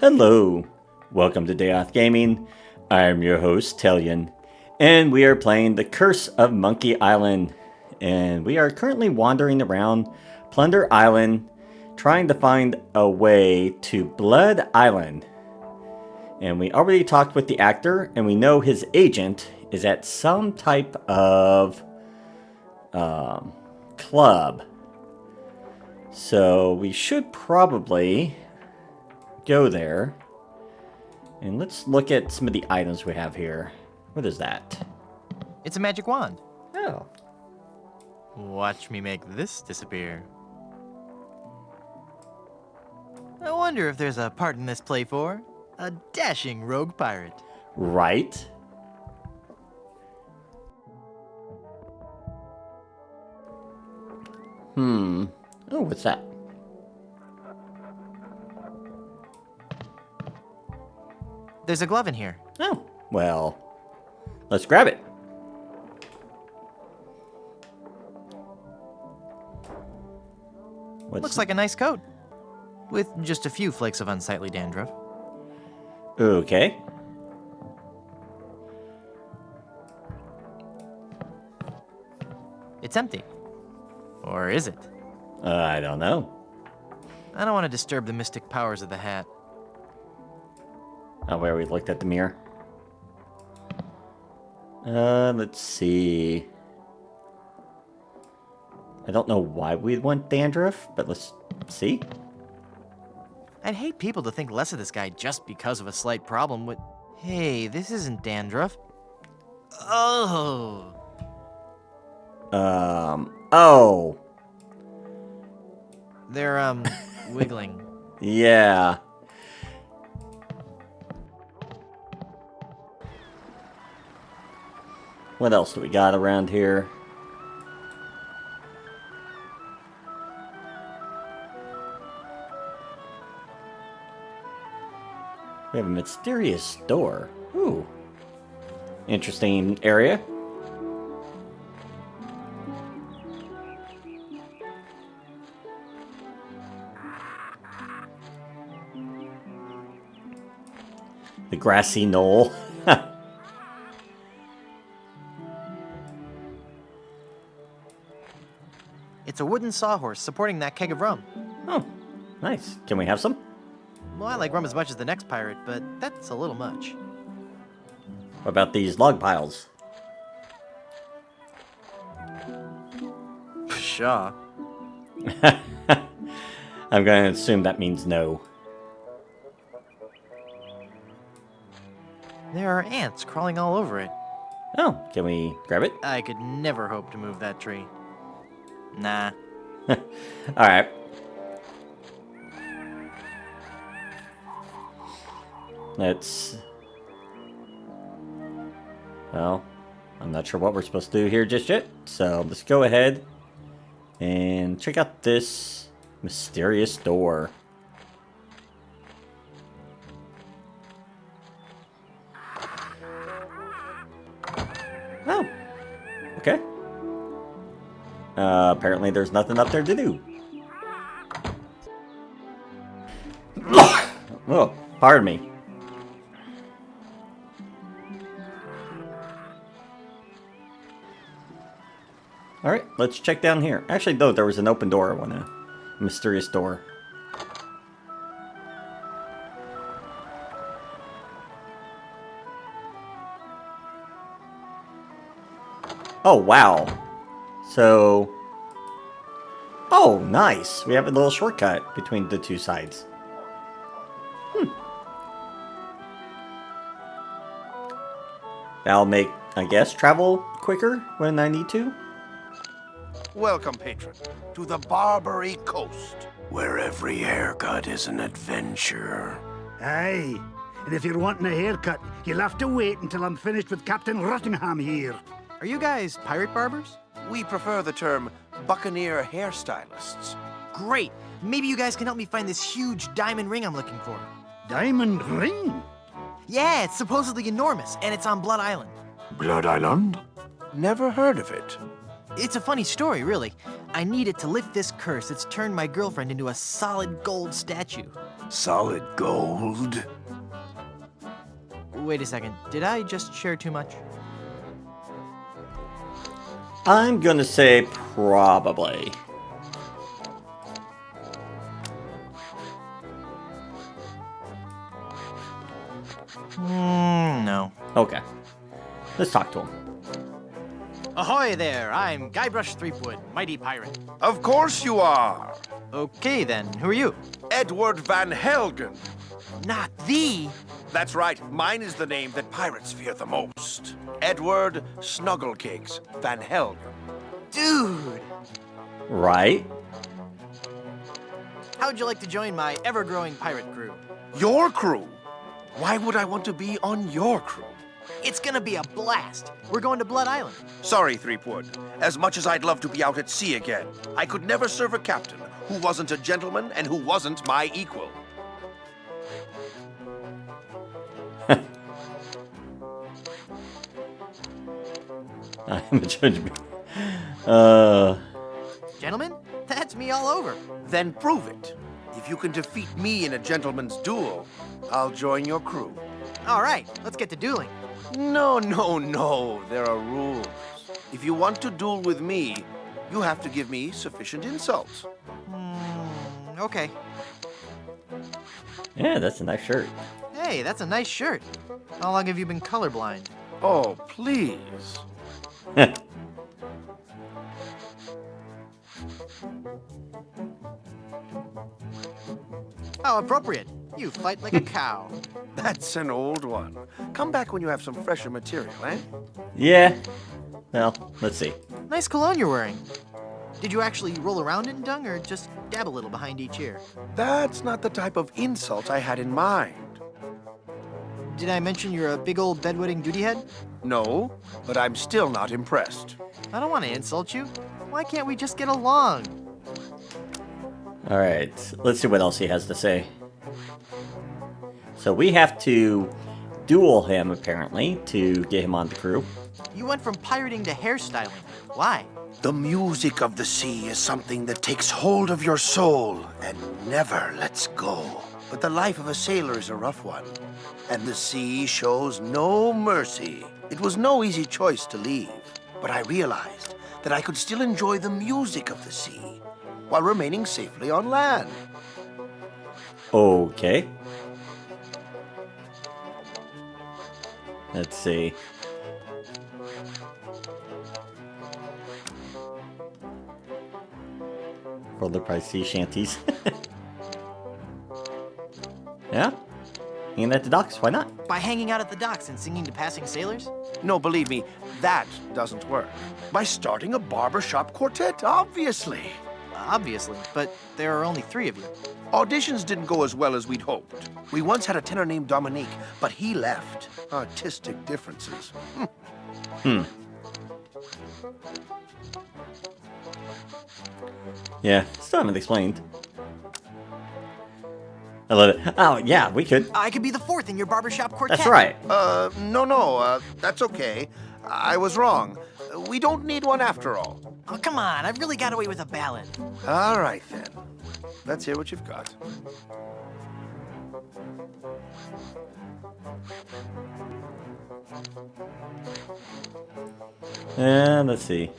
Hello, welcome to Day Off Gaming. I am your host, Tellian, and we are playing The Curse of Monkey Island. And we are currently wandering around Plunder Island, trying to find a way to Blood Island. And we already talked with the actor, and we know his agent is at some type of club. So we should probably go there. And let's look at some of the items we have here. What is that? It's a magic wand. Oh. Watch me make this disappear. I wonder if there's a part in this play for a dashing rogue pirate. Right. Oh, what's that? There's a glove in here. Oh, well, let's grab it. Looks like a nice coat, with just a few flakes of unsightly dandruff. Okay. It's empty. Or is it? I don't know. I don't want to disturb the mystic powers of the hat. Oh, where we looked at the mirror. Let's see. I don't know why we'd want dandruff, but let's see. I'd hate people to think less of this guy just because of a slight problem with... Hey, this isn't dandruff. Oh. Oh. They're, wiggling. Yeah. What else do we got around here? We have a mysterious door. Ooh. Interesting area. The grassy knoll. It's a wooden sawhorse supporting that keg of rum. Oh, nice. Can we have some? Well, I like rum as much as the next pirate, but that's a little much. What about these log piles? Pshaw. I'm going to assume that means no. There are ants crawling all over it. Oh, can we grab it? I could never hope to move that tree. Nah. Alright. Let's... Well, I'm not sure what we're supposed to do here just yet. So let's go ahead and check out this mysterious door. Oh. Okay. Apparently there's nothing up there to do. Oh, pardon me. Alright, let's check down here. Actually, no, there was an open door. A mysterious door. Oh, wow. So... Oh, nice. We have a little shortcut between the two sides. That'll make, I guess, travel quicker when I need to. Welcome, patron, to the Barbary coast, where every haircut is an adventure. Aye, and if you're wanting a haircut, you'll have to wait until I'm finished with Captain Rottingham here. Are you guys pirate barbers? We prefer the term buccaneer hairstylists. Great! Maybe you guys can help me find this huge diamond ring I'm looking for. Diamond ring? Yeah, it's supposedly enormous, and it's on Blood Island. Blood Island? Never heard of it. It's a funny story, really. I need it to lift this curse that's turned my girlfriend into a solid gold statue. Solid gold? Wait a second, did I just share too much? I'm gonna say probably. No. Okay. Let's talk to him. Ahoy there, I'm Guybrush Threepwood, mighty pirate. Of course you are. Okay then, who are you? Edward Van Helgen. Not thee! That's right, mine is the name that pirates fear the most. Edward Snugglecakes Van Helgen. Dude! Right? How'd you like to join my ever-growing pirate crew? Your crew? Why would I want to be on your crew? It's gonna be a blast. We're going to Blood Island. Sorry, Threepwood. As much as I'd love to be out at sea again, I could never serve a captain who wasn't a gentleman and who wasn't my equal. I'm a judgment. Gentlemen, that's me all over. Then prove it. If you can defeat me in a gentleman's duel, I'll join your crew. All right, let's get to dueling. No, there are rules. If you want to duel with me, you have to give me sufficient insults. Okay. Yeah, that's a nice shirt. Hey, that's a nice shirt. How long have you been colorblind? Oh, please. How appropriate. You fight like a cow. That's an old one. Come back when you have some fresher material, eh? Yeah. Well, let's see. Nice cologne you're wearing. Did you actually roll around in dung or just dab a little behind each ear? That's not the type of insult I had in mind. Did I mention you're a big old bedwetting duty head? No, but I'm still not impressed. I don't want to insult you. Why can't we just get along? All right, let's see what else he has to say. So we have to duel him, apparently, to get him on the crew. You went from pirating to hairstyling. Why? The music of the sea is something that takes hold of your soul and never lets go. But the life of a sailor is a rough one, and the sea shows no mercy. It was no easy choice to leave, but I realized that I could still enjoy the music of the sea while remaining safely on land. Okay. Let's see. Roll the price sea shanties. Yeah? Hanging at the docks, why not? By hanging out at the docks and singing to passing sailors? No, believe me, that doesn't work. By starting a barbershop quartet, obviously. Obviously, but there are only 3 of you. Auditions didn't go as well as we'd hoped. We once had a tenor named Dominique, but he left. Artistic differences. Yeah, still haven't explained. I love it. Oh, yeah, we could. I could be the 4th in your barbershop quartet. That's right. No, that's okay. I was wrong. We don't need one after all. Oh, come on. I've really got away with a ballad. All right, then. Let's hear what you've got. And let's see.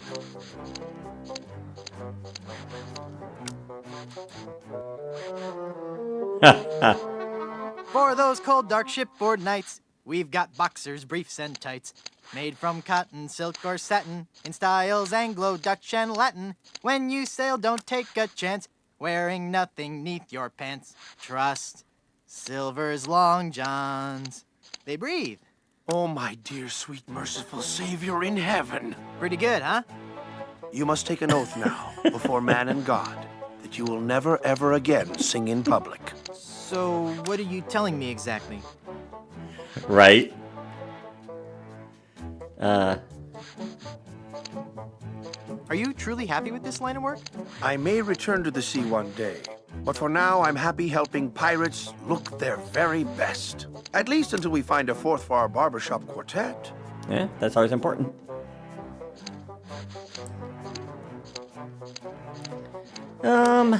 For those cold, dark shipboard nights, we've got boxers, briefs, and tights. Made from cotton, silk, or satin, in styles Anglo, Dutch, and Latin. When you sail, don't take a chance, wearing nothing neath your pants. Trust Silver's long johns. They breathe. Oh, my dear, sweet, merciful Savior in heaven. Pretty good, huh? You must take an oath now, before man and God, that you will never, ever again sing in public. So, what are you telling me exactly? Right? Are you truly happy with this line of work? I may return to the sea one day, but for now I'm happy helping pirates look their very best. At least until we find a 4th for our barbershop quartet. Yeah, that's always important. I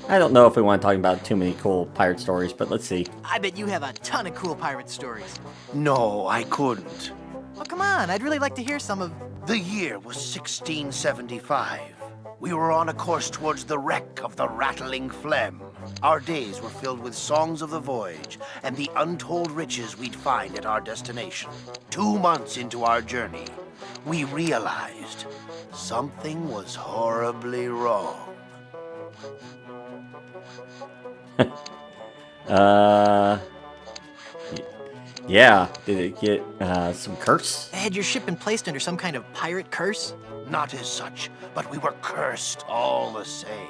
don't know if we want to talk about too many cool pirate stories, but let's see. I bet you have a ton of cool pirate stories. No, I couldn't. Oh, come on. I'd really like to hear some of... The year was 1675. We were on a course towards the wreck of the Rattling Phlegm. Our days were filled with songs of the voyage and the untold riches we'd find at our destination. 2 months into our journey, we realized something was horribly wrong. Yeah, did it get some curse? Had your ship been placed under some kind of pirate curse? Not as such, but we were cursed all the same.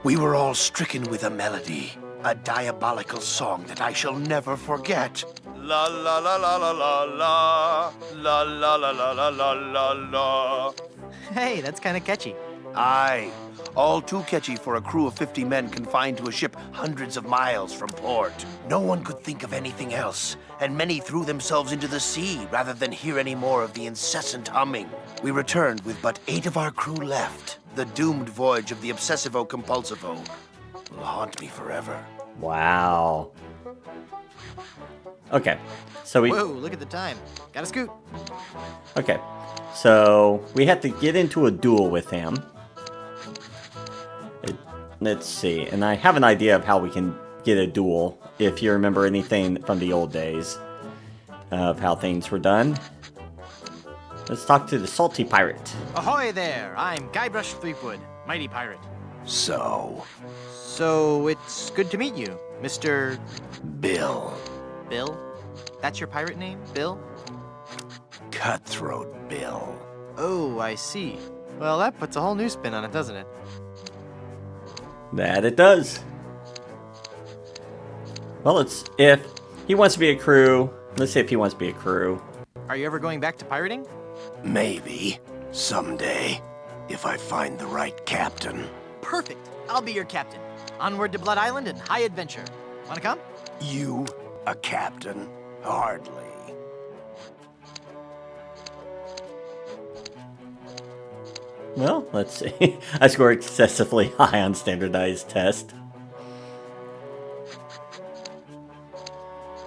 We were all stricken with a melody, a diabolical song that I shall never forget. La la la la la la la, la la la la la la la la. Hey, that's kind of catchy. Aye, all too catchy for a crew of 50 men confined to a ship hundreds of miles from port. No one could think of anything else, and many threw themselves into the sea rather than hear any more of the incessant humming. We returned with but 8 of our crew left. The doomed voyage of the Obsessivo-Compulsivo will haunt me forever. Wow. Okay, so we... Whoa, look at the time. Gotta scoot. Okay, so we have to get into a duel with him. Let's see, and I have an idea of how we can get a duel, if you remember anything from the old days of how things were done. Let's talk to the salty pirate. Ahoy there! I'm Guybrush Threepwood, mighty pirate. So, It's good to meet you, Mr. Bill. Bill? That's your pirate name, Bill? Cutthroat Bill. Oh, I see. Well, that puts a whole new spin on it, doesn't it? That it does. Well, if he wants to be a crew, let's see if he wants to be a crew. Are you ever going back to pirating? Maybe. Someday. If I find the right captain. Perfect. I'll be your captain. Onward to Blood Island and high adventure. Wanna come? You, a captain? Hardly. Well, let's see. I scored excessively high on standardized test.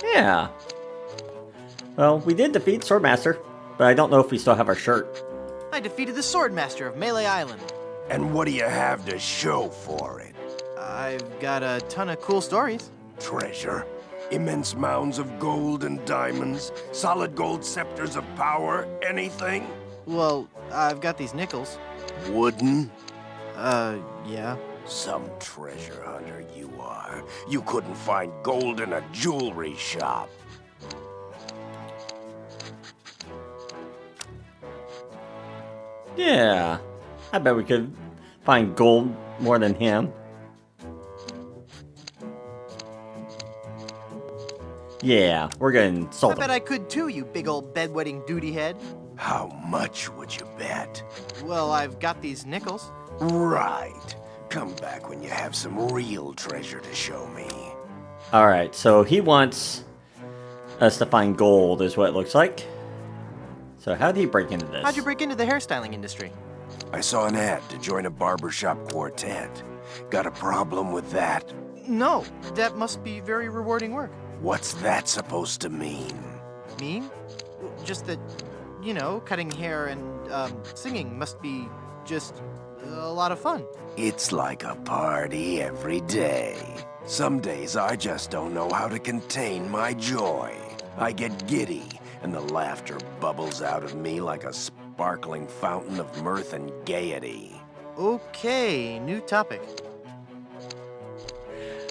Yeah. Well, we did defeat Swordmaster, but I don't know if we still have our shirt. I defeated the Swordmaster of Melee Island. And what do you have to show for it? I've got a ton of cool stories. Treasure? Immense mounds of gold and diamonds? Solid gold scepters of power? Anything? Well, I've got these nickels. Wooden? Yeah. Some treasure hunter you are. You couldn't find gold in a jewelry shop. Yeah. I bet we could find gold more than him. Yeah, we're gonna insult I him. bet I could too, you big old bedwetting duty head. How much would you bet? Well, I've got these nickels. Right. Come back when you have some real treasure to show me. Alright, so he wants us to find gold, is what it looks like. So how did he break into this? How'd you break into the hairstyling industry? I saw an ad to join a barbershop quartet. Got a problem with that? No, that must be very rewarding work. What's that supposed to mean? Mean? Just that, you know, cutting hair and singing must be just a lot of fun. It's like a party every day. Some days I just don't know how to contain my joy. I get giddy, and the laughter bubbles out of me like a sparkling fountain of mirth and gaiety. Okay, new topic.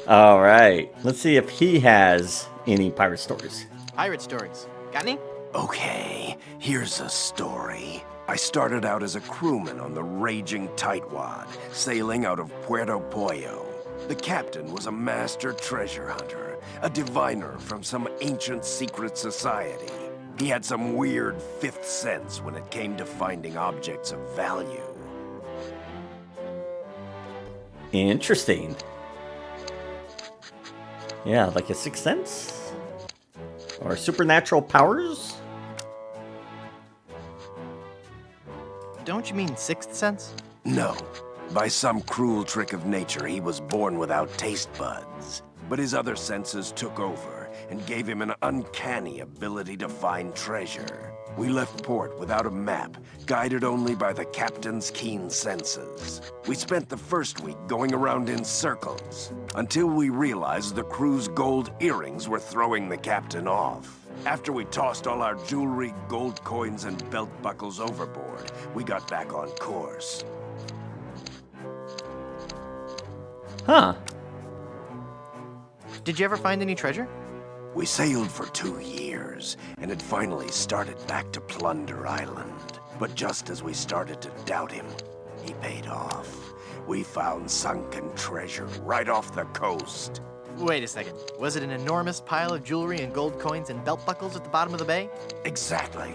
Alright, let's see if he has any pirate stories. Pirate stories. Got any? Okay, here's a story. I started out as a crewman on the raging tightwad, sailing out of Puerto Pollo. The captain was a master treasure hunter, a diviner from some ancient secret society. He had some weird fifth sense when it came to finding objects of value. Interesting. Yeah, like a sixth sense? Or supernatural powers? Don't you mean sixth sense? No. By some cruel trick of nature, he was born without taste buds. But his other senses took over and gave him an uncanny ability to find treasure. We left port without a map, guided only by the captain's keen senses. We spent the first week going around in circles, until we realized the crew's gold earrings were throwing the captain off. After we tossed all our jewelry, gold coins, and belt buckles overboard, we got back on course. Huh. Did you ever find any treasure? We sailed for 2 years, and had finally started back to Plunder Island. But just as we started to doubt him, he paid off. We found sunken treasure right off the coast. Wait a second. Was it an enormous pile of jewelry and gold coins and belt buckles at the bottom of the bay? Exactly.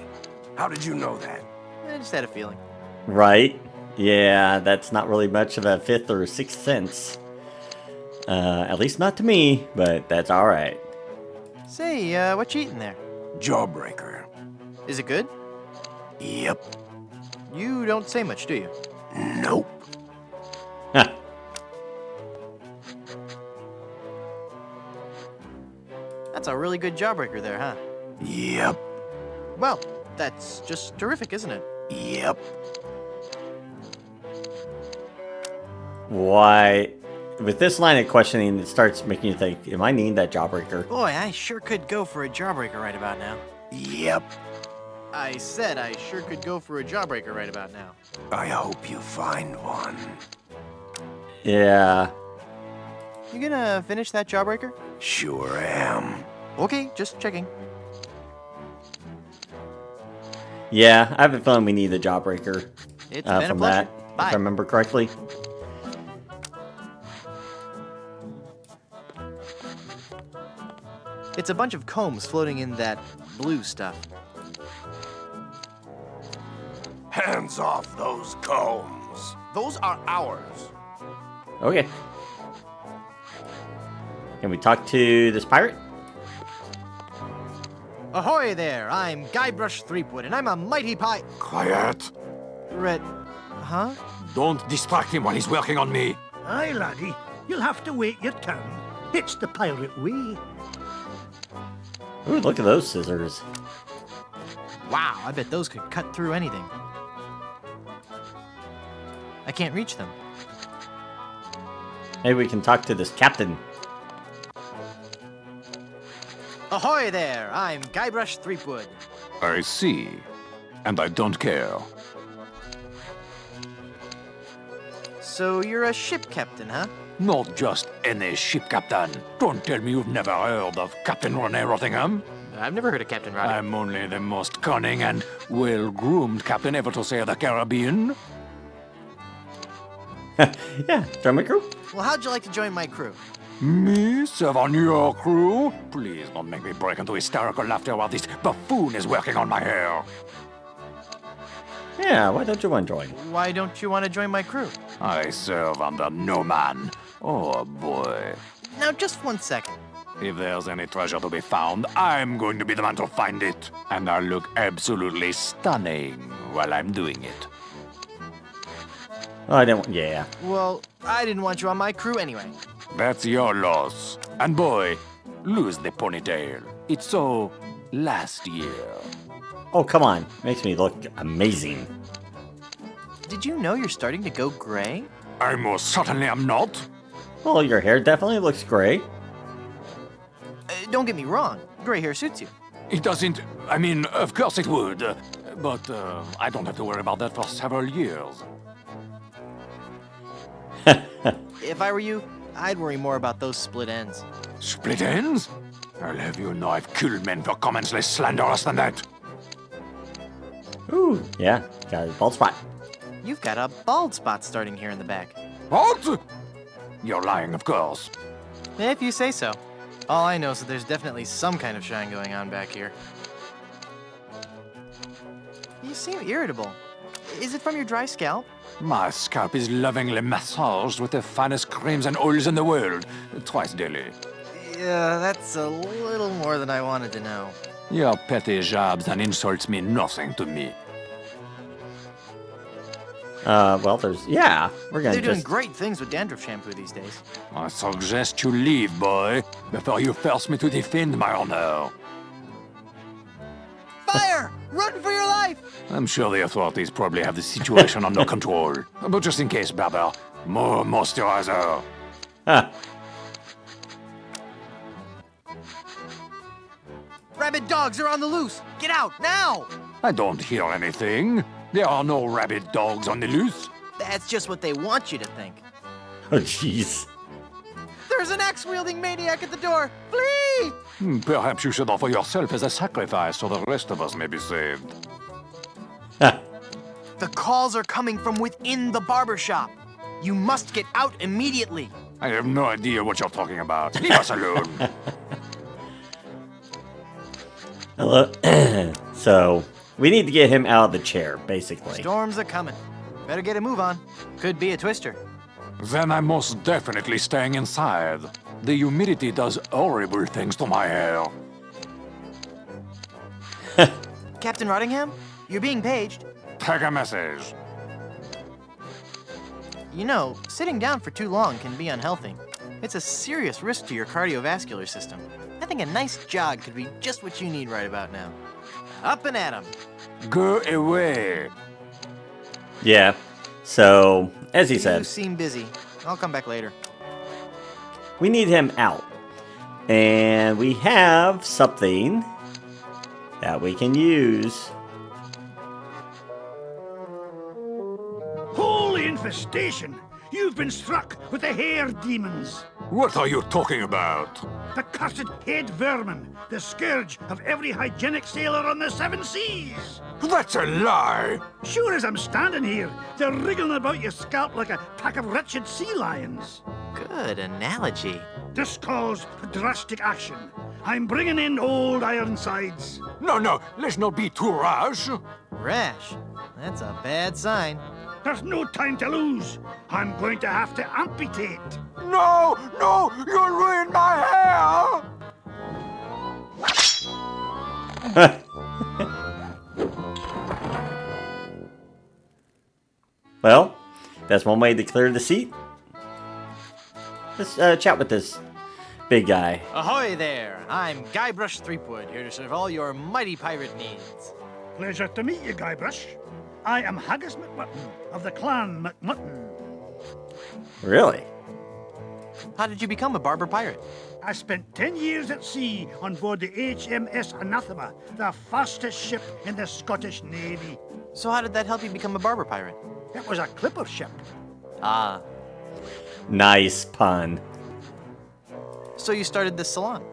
How did you know that? I just had a feeling. Right? Yeah, that's not really much of a fifth or sixth sense. At least not to me, but that's alright. Say, what you eating there? Jawbreaker. Is it good? Yep. You don't say much, do you? Nope. Huh. That's a really good jawbreaker there, huh? Yep. Well, that's just terrific, isn't it? Yep. Why? With this line of questioning, it starts making you think, am I needing that jawbreaker? Boy, I sure could go for a jawbreaker right about now. Yep. I said I sure could go for a jawbreaker right about now. I hope you find one. Yeah. You gonna finish that jawbreaker? Sure am. Okay, just checking. Yeah, I have a feeling we need the jawbreaker It's been a from pleasure. that, if Bye. I remember correctly. It's a bunch of combs floating in that blue stuff. Hands off those combs. Those are ours. Okay. Can we talk to this pirate? Ahoy there! I'm Guybrush Threepwood, and I'm a mighty Quiet! Huh? Don't distract him while he's working on me. Aye, laddie, you'll have to wait your turn. It's the pirate way. Ooh, look at those scissors. Wow, I bet those could cut through anything. I can't reach them. Maybe we can talk to this captain. Ahoy there! I'm Guybrush Threepwood. I see. And I don't care. So you're a ship captain, huh? Not just any ship captain. Don't tell me you've never heard of Captain Rene Rottingham. I've never heard of Captain Roddy. I'm only the most cunning and well-groomed captain ever to sail the Caribbean. Yeah, join my crew. Well, how'd you like to join my crew? Me serve on your crew? Please don't make me break into hysterical laughter while this buffoon is working on my hair. Yeah, why don't you want to join? Why don't you want to join my crew? I serve under no man. Oh boy. Now, just 1 second. If there's any treasure to be found, I'm going to be the man to find it. And I'll look absolutely stunning while I'm doing it. Oh, I didn't. Yeah. Well, I didn't want you on my crew anyway. That's your loss. And boy, lose the ponytail. It's so last year. Oh, come on. Makes me look amazing. Did you know you're starting to go gray? I most certainly am not. Well, your hair definitely looks gray. Don't get me wrong. Gray hair suits you. It doesn't. I mean, of course it would. But I don't have to worry about that for several years. If I were you, I'd worry more about those split ends. Split ends? I'll have you know I've killed men for comments less slanderous than that. Ooh, yeah, got a bald spot. You've got a bald spot starting here in the back. What? You're lying, of course. If you say so. All I know is that there's definitely some kind of shine going on back here. You seem irritable. Is it from your dry scalp? My scalp is lovingly massaged with the finest creams and oils in the world, twice daily. Yeah, that's a little more than I wanted to know. Your petty jabs and insults mean nothing to me. Well, we're gonna They're doing just... great things with dandruff shampoo these days. I suggest you leave, boy, before you force me to defend my honor. Fire! Run for your life! I'm sure the authorities probably have the situation under control. But just in case, Barber, more moisturizer. Ah, Rabid dogs are on the loose! Get out, now! I don't hear anything. There are no rabid dogs on the loose. That's just what they want you to think. oh, jeez. There's an axe-wielding maniac at the door! Flee! Perhaps you should offer yourself as a sacrifice so the rest of us may be saved. The calls are coming from within the barber shop. You must get out immediately. I have no idea what you're talking about. Leave us alone. Hello. So, we need to get him out of the chair, basically. Storms are coming. Better get a move on. Could be a twister. Then I'm most definitely staying inside. The humidity does horrible things to my hair. Captain Rottingham, you're being paged. Take a message. You know, sitting down for too long can be unhealthy. It's a serious risk to your cardiovascular system. I think a nice jog could be just what you need right about now. Up and at 'em. Go away. Yeah. So, as he You said, seem busy. I'll come back later. we need him out. And we have something that we can use. Holy infestation! You've been struck with the hair demons. What are you talking about? The cursed head vermin, the scourge of every hygienic sailor on the seven seas. That's a lie. Sure as I'm standing here, they're wriggling about your scalp like a pack of wretched sea lions. Good analogy. This calls for drastic action. I'm bringing in old Ironsides. No, let's not be too rash. Rash. That's a bad sign. There's no time to lose. I'm going to have to amputate. No, you'll ruin my hair. Well, that's one way to clear the seat. Let's chat with this big guy. Ahoy there! I'm Guybrush Threepwood, here to serve all your mighty pirate needs. Pleasure to meet you, Guybrush. I am Haggis McMutton of the clan McMutton. Really? How did you become a barber pirate? I spent 10 years at sea on board the HMS Anathema, the fastest ship in the Scottish Navy. So how did that help you become a barber pirate? It was a clipper ship. Ah, Nice pun. so you started this salon.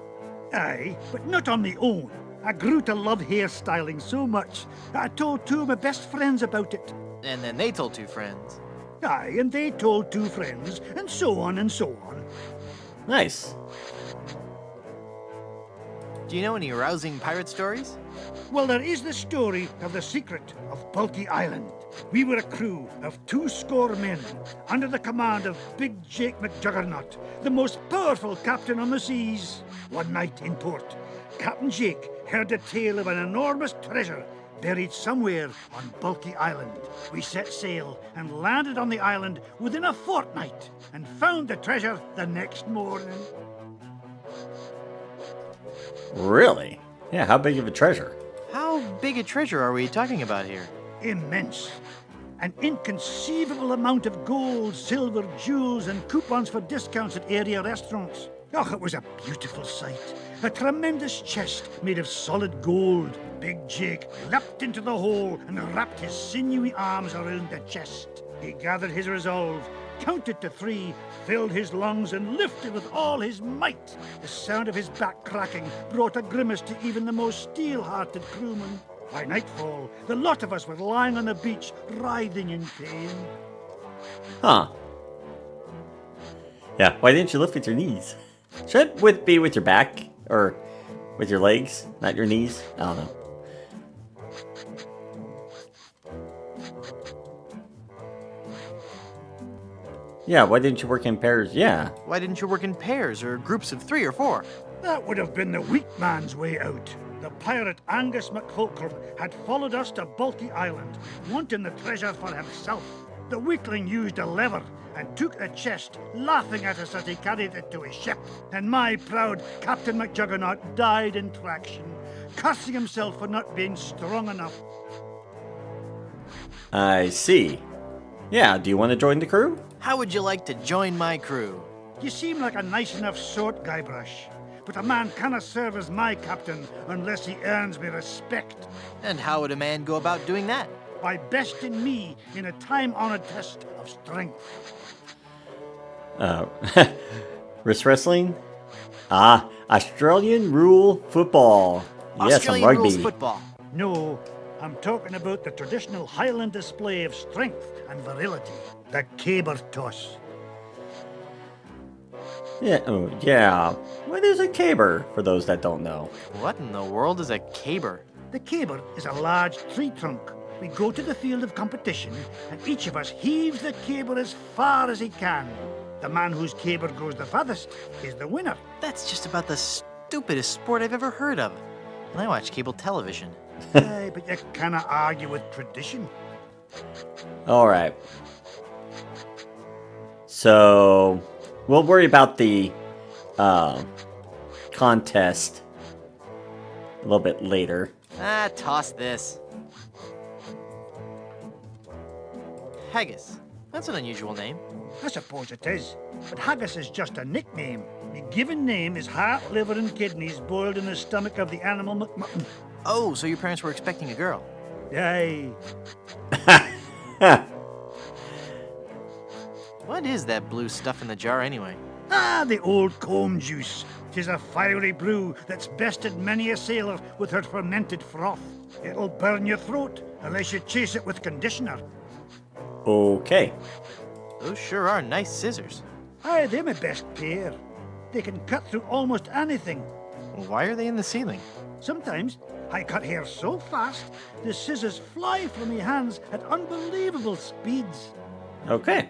Aye, but not on my own. I grew to love hairstyling so much that I told two of my best friends about it. And then they told two friends. Aye, and they told two friends, and so on and so on. Nice. Do you know any rousing pirate stories? Well, there is the story of the secret of Bulky Island. We were a crew of 200 men under the command of Big Jake McJuggernaut, the most powerful captain on the seas. One night in port, Captain Jake heard the tale of an enormous treasure buried somewhere on Bulky Island. We set sail and landed on the island within a fortnight and found the treasure the next morning. Really? Yeah, how big of a treasure? How big a treasure are we talking about here? Immense. An inconceivable amount of gold, silver, jewels, and coupons for discounts at area restaurants. Oh, it was a beautiful sight. A tremendous chest made of solid gold. Big Jake leapt into the hole and wrapped his sinewy arms around the chest. He gathered his resolve, counted to 3, filled his lungs, and lifted with all his might. The sound of his back cracking brought a grimace to even the most steel-hearted crewman. By nightfall, the lot of us were lying on the beach, writhing in pain. Huh. Yeah, why didn't you lift with your knees? Should it be with your back? Or with your legs, not your knees? I don't know. Yeah, why didn't you work in pairs? Yeah. Why didn't you work in pairs or groups of 3 or 4? That would have been the weak man's way out. The pirate Angus McFulcrum had followed us to Bulky Island, wanting the treasure for himself. The weakling used a lever and took the chest, laughing at us as he carried it to his ship. And my proud Captain McJuggernaut died in traction, cursing himself for not being strong enough. I see. Yeah, do you want to join the crew? How would you like to join my crew? You seem like a nice enough sort, Guybrush. But a man cannot serve as my captain unless he earns me respect. And how would a man go about doing that? By besting me in a time-honored test of strength. Wrist wrestling? Ah, Australian rule football. Yes, Australian rugby. rules football. No, I'm talking about the traditional Highland display of strength and virility, the caber toss. Yeah, oh, yeah. What is a caber, for those that don't know? What in the world is a caber? The caber is a large tree trunk. We go to the field of competition, and each of us heaves the caber as far as he can. The man whose caber goes the farthest is the winner. That's just about the stupidest sport I've ever heard of. And I watch cable television. Aye, but you cannot argue with tradition. Alright. So, we'll worry about the contest a little bit later. Ah, toss this. Haggis. That's an unusual name. I suppose it is, but haggis is just a nickname. The given name is heart, liver, and kidneys boiled in the stomach of the animal McMutton. Oh, so your parents were expecting a girl. Aye. What is that blue stuff in the jar anyway? Ah, the old comb juice. 'Tis a fiery brew that's bested many a sailor with her fermented froth. It'll burn your throat unless you chase it with conditioner. Okay. Those sure are nice scissors. Aye, they're my best pair. They can cut through almost anything. Why are they in the ceiling? Sometimes I cut hair so fast, the scissors fly from my hands at unbelievable speeds. Okay.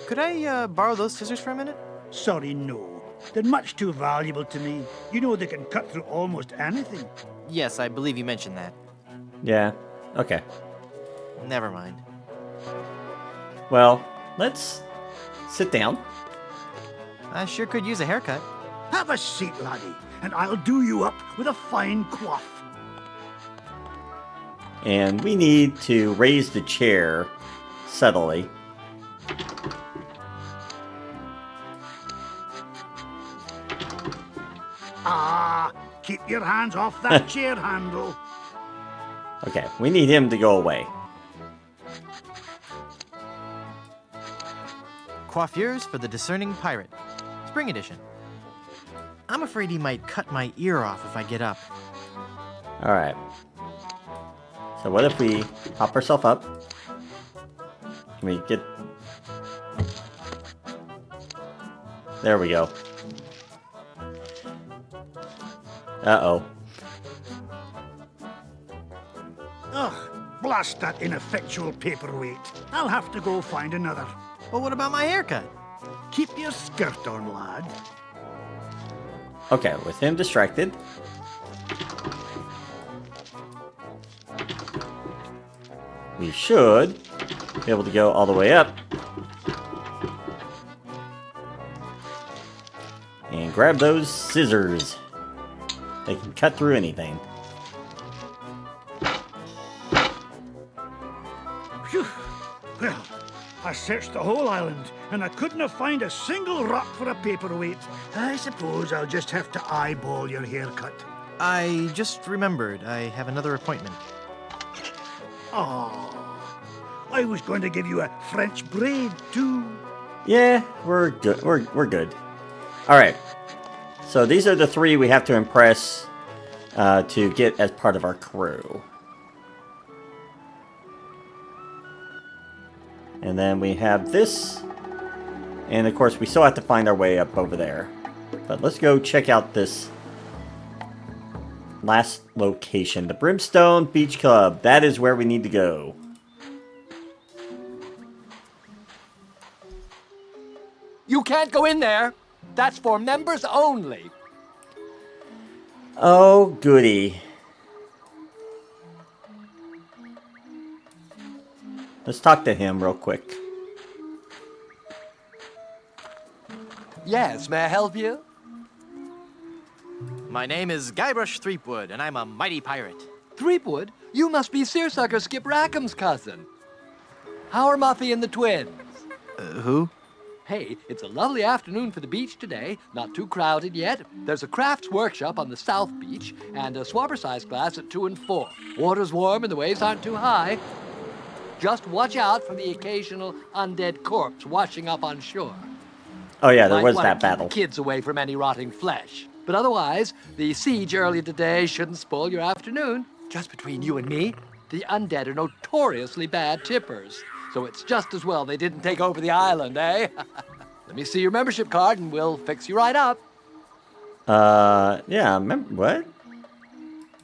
Could I borrow those scissors for a minute? Sorry, no. They're much too valuable to me. You know they can cut through almost anything. Yes, I believe you mentioned that. Yeah. Okay. Never mind. Well, let's sit down. I sure could use a haircut. Have a seat, laddie, and I'll do you up with a fine coif. And we need to raise the chair subtly. Ah, keep your hands off that chair handle. Okay, we need him to go away. Coiffures for the Discerning Pirate. Spring edition. I'm afraid he might cut my ear off if I get up. Alright. So what if we pop ourselves up? Can we get... There we go. Uh-oh. Ugh, blast that ineffectual paperweight. I'll have to go find another. Well, what about my haircut? Keep your skirt on, lad. Okay, with him distracted. We should be able to go all the way up. And grab those scissors. They can cut through anything. Phew. Well, I searched the whole island, and I couldn't have found a single rock for a paperweight. I suppose I'll just have to eyeball your haircut. I just remembered I have another appointment. Oh, I was going to give you a French braid, too. Yeah, we're good. We're good. All right. So these are the three we have to impress to get as part of our crew. And then we have this. And of course, we still have to find our way up over there. But let's go check out this last location. The Brimstone Beach Club. That is where we need to go. You can't go in there. That's for members only. Oh, goody. Let's talk to him real quick. Yes, may I help you? My name is Guybrush Threepwood, and I'm a mighty pirate. Threepwood? You must be Seersucker Skip Rackham's cousin. How are Muffy and the twins? Who? Hey, it's a lovely afternoon for the beach today. Not too crowded yet. There's a crafts workshop on the South Beach and a swabber-sized class at 2 and 4. Water's warm and the waves aren't too high. Just watch out for the occasional undead corpse washing up on shore. Oh yeah, there Might was wanna that keep battle. the kids away from any rotting flesh. But otherwise, the siege earlier today shouldn't spoil your afternoon. Just between you and me, the undead are notoriously bad tippers. So it's just as well they didn't take over the island, eh? Let me see your membership card and we'll fix you right up. Yeah, what?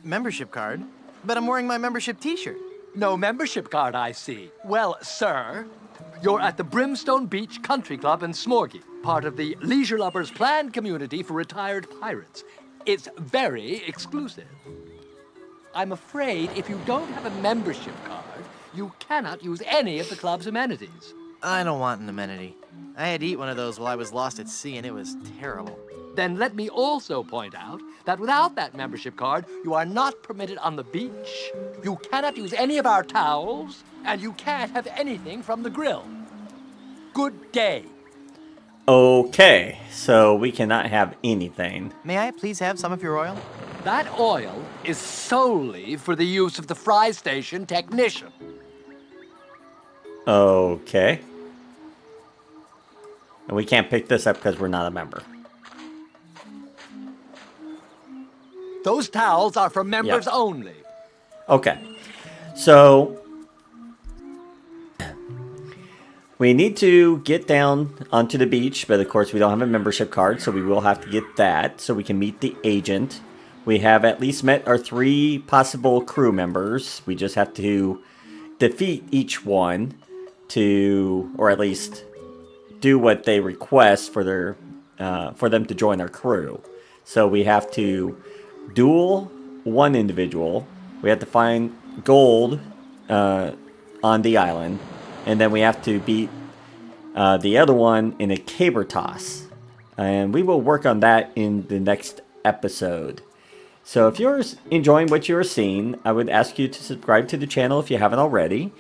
Membership card? But I'm wearing my membership t-shirt. No membership card, I see. Well, sir, you're at the Brimstone Beach Country Club in Smorgy, part of the Leisure Lovers planned community for retired pirates. It's very exclusive. I'm afraid if you don't have a membership card, you cannot use any of the club's amenities. I don't want an amenity. I had to eat one of those while I was lost at sea, and it was terrible. Then let me also point out that without that membership card, you are not permitted on the beach, you cannot use any of our towels, and you can't have anything from the grill. Good day. Okay, so we cannot have anything. May I please have some of your oil? That oil is solely for the use of the fry station technician. Okay. And we can't pick this up because we're not a member. Those towels are for members only. Okay. So we need to get down onto the beach, but of course we don't have a membership card, so we will have to get that so we can meet the agent. We have at least met our 3 possible crew members. We just have to defeat each one to, or at least do what they request for their, for them to join our crew. So we have to duel one individual. We have to find gold on the island, and then we have to beat the other one in a caber toss. And we will work on that in the next episode. So if you're enjoying what you're seeing, I would ask you to subscribe to the channel if you haven't already.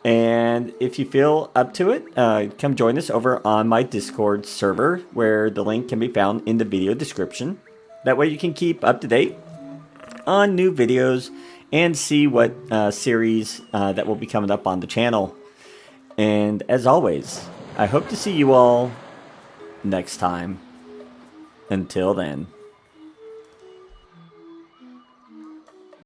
And if you feel up to it, come join us over on my Discord server, where the link can be found in the video description. That way you can keep up to date on new videos and see what series that will be coming up on the channel. And as always, I hope to see you all next time. Until then.